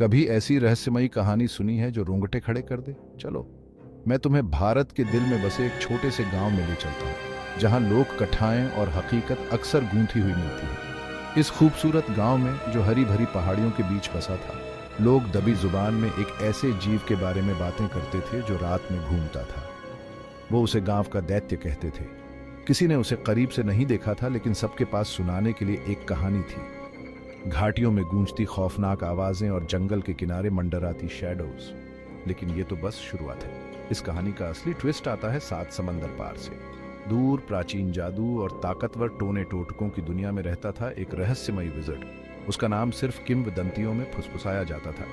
कभी ऐसी रहस्यमयी कहानी सुनी है जो रोंगटे खड़े कर दे? चलो, मैं तुम्हें भारत के दिल में बसे एक छोटे से गांव में ले चलता हूँ, जहां लोक कथाएं और हकीकत अक्सर गूंथी हुई मिलती है। इस खूबसूरत गांव में, जो हरी भरी पहाड़ियों के बीच बसा था, लोग दबी जुबान में एक ऐसे जीव के बारे में बातें करते थे जो रात में घूमता था। वो उसे गांव का दैत्य कहते थे। किसी ने उसे करीब से नहीं देखा था, लेकिन सबके पास सुनाने के लिए एक कहानी थी। घाटियों में गूंजती खौफनाक आवाजें और जंगल के किनारे मंडराती शैडोज। लेकिन ये तो बस शुरुआत है। इस कहानी का असली ट्विस्ट आता है 7 समंदर पार से। दूर प्राचीन जादू और ताकतवर टोने टोटकों की दुनिया में रहता था एक रहस्यमयी विज़र्ड। उसका नाम सिर्फ किंवदंतियों में फुसफुसाया जाता था।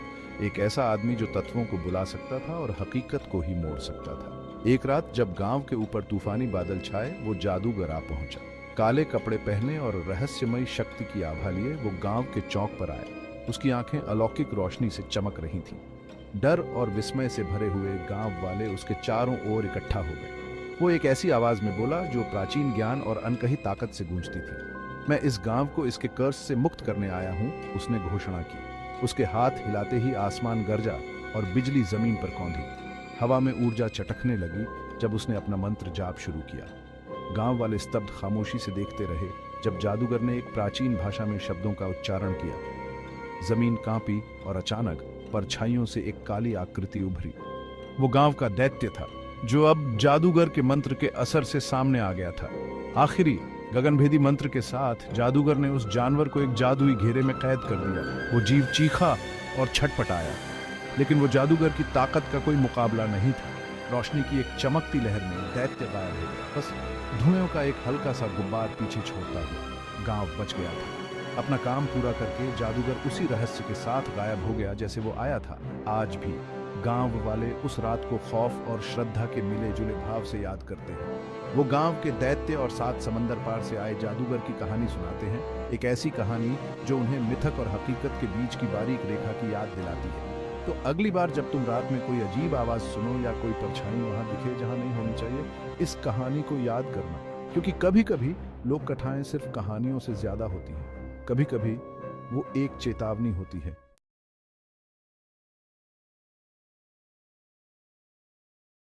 एक ऐसा आदमी जो तत्वों को बुला सकता था और हकीकत को ही मोड़ सकता था। एक रात जब गांव के ऊपर तूफानी बादल छाए, वो जादूगर आ पहुंचा। काले कपड़े पहने और रहस्यमयी शक्ति की आभा लिए वो गांव के चौक पर आया। उसकी आंखें अलौकिक रोशनी से चमक रही थीं। डर और विस्मय से भरे हुए गांव वाले उसके चारों ओर इकट्ठा हो गए। वो एक ऐसी आवाज में बोला जो प्राचीन ज्ञान और अनकही ताकत से गूंजती थी। मैं इस गांव को इसके कर्ज से मुक्त करने आया हूं, उसने घोषणा की। उसके हाथ हिलाते ही आसमान गरजा और बिजली जमीन पर कौंधी। हवा में ऊर्जा चटकने लगी जब उसने अपना मंत्र जाप शुरू किया। गांव वाले स्तब्ध खामोशी से देखते रहे जब जादूगर ने एक प्राचीन भाषा में शब्दों का उच्चारण किया। जमीन कांपी और अचानक परछाइयों से एक काली आकृति उभरी। वो गांव का दैत्य था, जो अब जादूगर के मंत्र के असर से सामने आ गया था। आखिरी गगनभेदी मंत्र के साथ जादूगर ने उस जानवर को एक जादुई घेरे में कैद कर दिया। वो जीव चीखा और छटपटाया, लेकिन वो जादूगर की ताकत का कोई मुकाबला नहीं था। रोशनी की एक चमकती लहर में दैत्य गायब हो गया। बस धुएं का एक हल्का सा गुब्बार पीछे छोड़ता हुआ गांव बच गया था। अपना काम पूरा करके जादूगर उसी रहस्य के साथ गायब हो गया जैसे वो आया था। आज भी गांव वाले उस रात को खौफ और श्रद्धा के मिले जुले भाव से याद करते हैं। वो गांव के दैत्य और 7 समंदर पार से आए जादूगर की कहानी सुनाते हैं। एक ऐसी कहानी जो उन्हें मिथक और हकीकत के बीच की बारीक रेखा की याद दिलाती है। तो अगली बार जब तुम रात में कोई अजीब आवाज सुनो या कोई परछाई वहां दिखे जहां नहीं होनी चाहिए, इस कहानी को याद करना, क्योंकि कभी कभी लोक कथाएं सिर्फ कहानियों से ज्यादा होती हैं। कभी कभी वो एक चेतावनी होती है।